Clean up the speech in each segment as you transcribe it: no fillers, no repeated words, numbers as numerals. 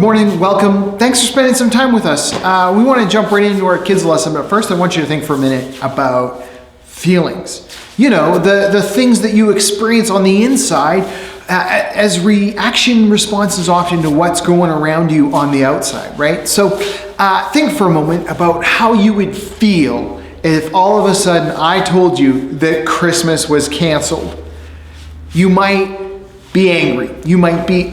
Morning, welcome. Thanks for spending some time with us. We want to jump right into our kids' lesson, but first I want you to think for a minute about feelings. You know, the things that you experience on the inside as reaction responses often to what's going around you on the outside, right? So think for a moment about how you would feel if all of a sudden I told you that Christmas was canceled. You might be angry. You might be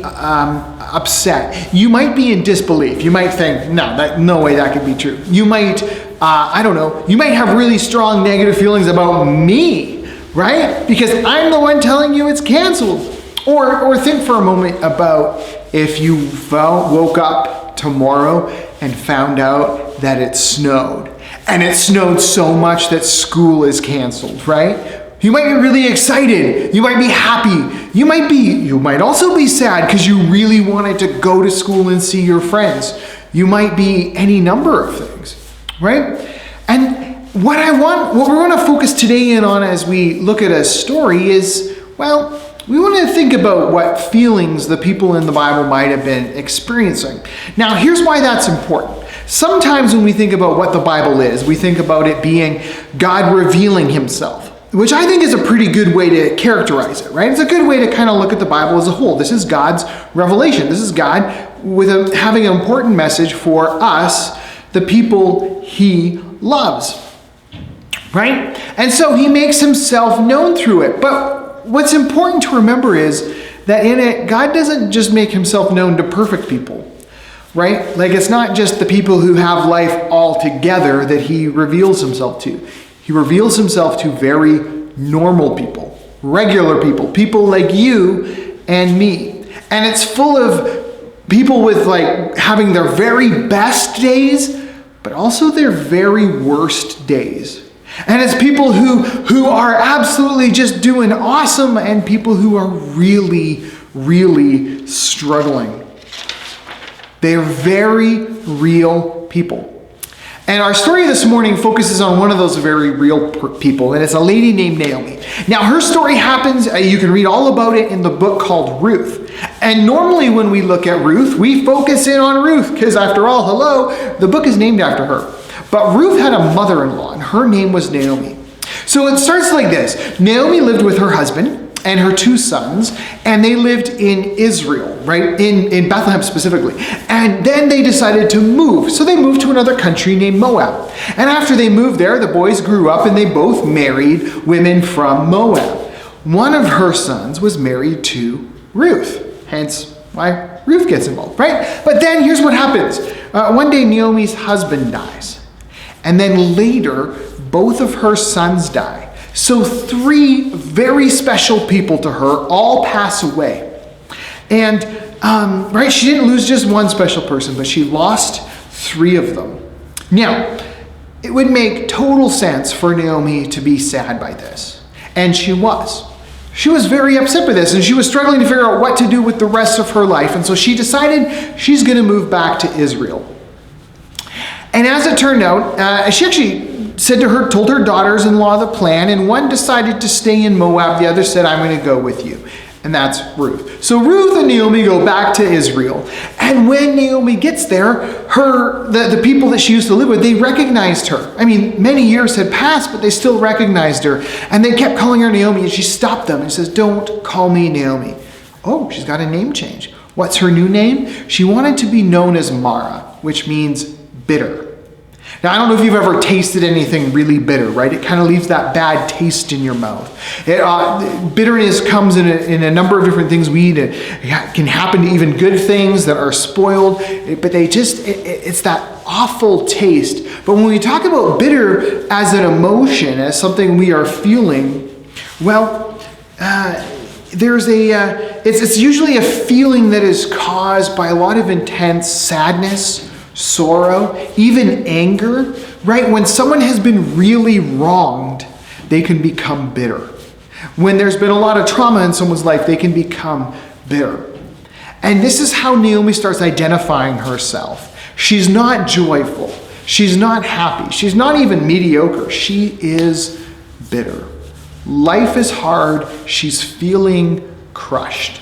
upset. You might be in disbelief. You might think, no way that could be true. You might, you might have really strong negative feelings about me, right? Because I'm the one telling you it's canceled. Or think for a moment about if you woke up tomorrow and found out that it snowed. And it snowed so much that school is canceled, right? You might be really excited. You might be happy. You might also be sad because you really wanted to go to school and see your friends. You might be any number of things, right? And what we're going to focus today in on as we look at a story is, we want to think about what feelings the people in the Bible might have been experiencing. Now, here's why that's important. Sometimes when we think about what the Bible is, we think about it being God revealing himself, which I think is a pretty good way to characterize it, right? It's a good way to kind of look at the Bible as a whole. This is God's revelation. This is God having an important message for us, the people he loves, right? And so he makes himself known through it. But what's important to remember is that in it, God doesn't just make himself known to perfect people, right? Like it's not just the people who have life all together that he reveals himself to. He reveals himself to very normal people, regular people, people like you and me. And it's full of people with like having their very best days, but also their very worst days. And it's people who are absolutely just doing awesome and people who are really, really struggling. They're very real people. And our story this morning focuses on one of those very real people, and it's a lady named Naomi. Now, her story happens, you can read all about it in the book called Ruth. And normally when we look at Ruth, we focus in on Ruth, because after all, the book is named after her. But Ruth had a mother-in-law, and her name was Naomi. So it starts like this. Naomi lived with her husband and her two sons, and they lived in Israel, right? In Bethlehem specifically. And then they decided to move. So they moved to another country named Moab. And after they moved there, the boys grew up and they both married women from Moab. One of her sons was married to Ruth, hence why Ruth gets involved, right? But then here's what happens. One day Naomi's husband dies. And then later, both of her sons die. So three very special people to her all pass away. And, she didn't lose just one special person, but she lost three of them. Now, it would make total sense for Naomi to be sad by this. And she was. She was very upset by this, and she was struggling to figure out what to do with the rest of her life. And so she decided she's going to move back to Israel. And as it turned out, she actually told her daughters-in-law the plan, and one decided to stay in Moab. The other said, I'm going to go with you. And that's Ruth. So Ruth and Naomi go back to Israel. And when Naomi gets there, the people that she used to live with, they recognized her. I mean, many years had passed, but they still recognized her. And they kept calling her Naomi, and she stopped them and says, don't call me Naomi. Oh, she's got a name change. What's her new name? She wanted to be known as Mara, which means bitter. Now, I don't know if you've ever tasted anything really bitter, right? It kind of leaves that bad taste in your mouth. Bitterness comes in a number of different things we eat. It can happen to even good things that are spoiled, but it's that awful taste. But when we talk about bitter as an emotion, as something we are feeling, it's usually a feeling that is caused by a lot of intense sadness, sorrow, even anger, right? When someone has been really wronged, they can become bitter. When there's been a lot of trauma in someone's life, they can become bitter. And this is how Naomi starts identifying herself. She's not joyful. She's not happy. She's not even mediocre. She is bitter. Life is hard. She's feeling crushed.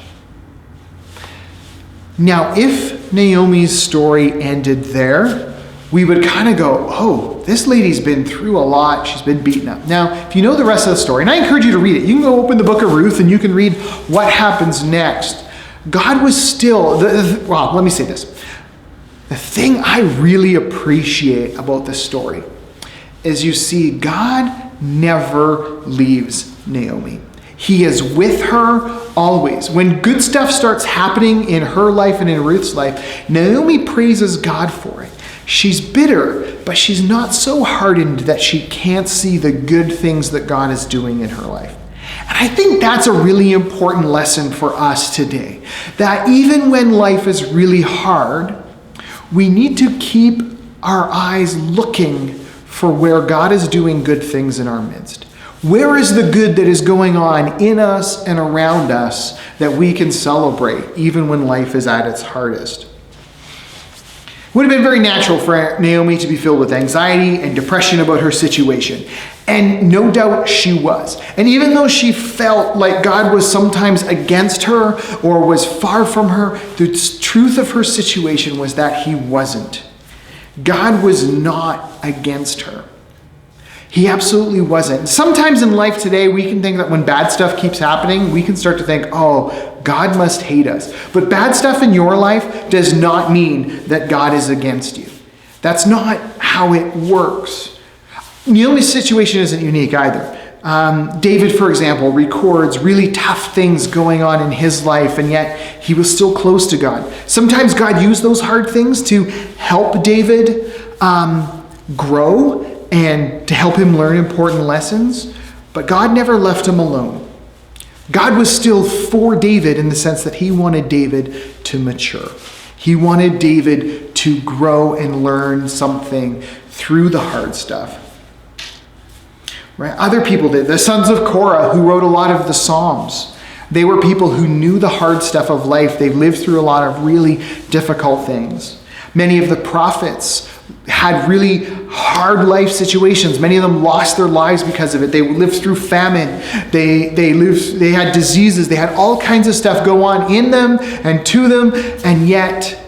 Now, if if Naomi's story ended there, we would kind of go, oh, this lady's been through a lot. She's been beaten up. Now, if you know the rest of the story, and I encourage you to read it, you can go open the book of Ruth and you can read what happens next. God was still, well, let me say this. The thing I really appreciate about this story is you see God never leaves Naomi. He is with her always. When good stuff starts happening in her life and in Ruth's life, Naomi praises God for it. She's bitter, but she's not so hardened that she can't see the good things that God is doing in her life. And I think that's a really important lesson for us today. That even when life is really hard, we need to keep our eyes looking for where God is doing good things in our midst. Where is the good that is going on in us and around us that we can celebrate even when life is at its hardest? It would have been very natural for Naomi to be filled with anxiety and depression about her situation. And no doubt she was. And even though she felt like God was sometimes against her or was far from her, the truth of her situation was that he wasn't. God was not against her. He absolutely wasn't. Sometimes in life today, we can think that when bad stuff keeps happening, we can start to think, oh, God must hate us. But bad stuff in your life does not mean that God is against you. That's not how it works. Naomi's situation isn't unique either. David, for example, records really tough things going on in his life, and yet he was still close to God. Sometimes God used those hard things to help David grow and to help him learn important lessons, but God never left him alone. God was still for David in the sense that he wanted David to mature. He wanted David to grow and learn something through the hard stuff. Right? Other people did. The sons of Korah, who wrote a lot of the Psalms, they were people who knew the hard stuff of life. They lived through a lot of really difficult things. Many of the prophets had really hard life situations. Many of them lost their lives because of it. They lived through famine. They had diseases. They had all kinds of stuff go on in them and to them, and yet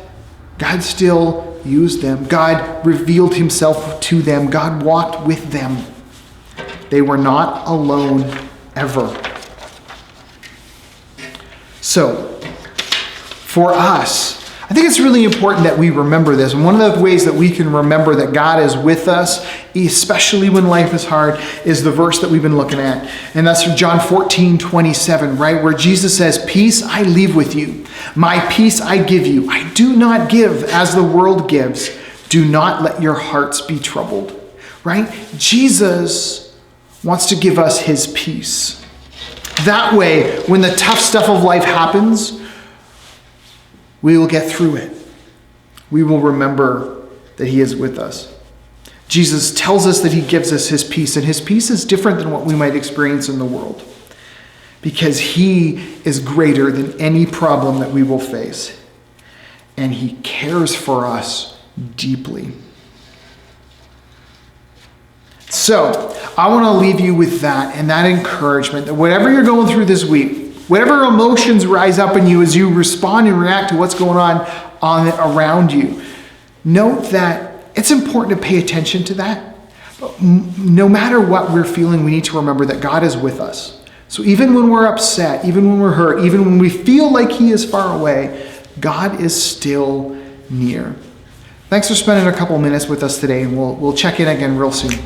God still used them. God revealed himself to them. God walked with them. They were not alone ever. So, for us, I think it's really important that we remember this. And one of the ways that we can remember that God is with us, especially when life is hard, is the verse that we've been looking at. And that's from John 14:27, right? Where Jesus says, "Peace I leave with you. My peace I give you. I do not give as the world gives. Do not let your hearts be troubled." Right? Jesus wants to give us his peace. That way, when the tough stuff of life happens, we will get through it. We will remember that he is with us. Jesus tells us that he gives us his peace, and his peace is different than what we might experience in the world, because he is greater than any problem that we will face, and he cares for us deeply. So, I want to leave you with that and that encouragement that whatever you're going through this week, whatever emotions rise up in you as you respond and react to what's going on around you, note that it's important to pay attention to that. But no matter what we're feeling, we need to remember that God is with us. So even when we're upset, even when we're hurt, even when we feel like he is far away, God is still near. Thanks for spending a couple minutes with us today, and we'll check in again real soon.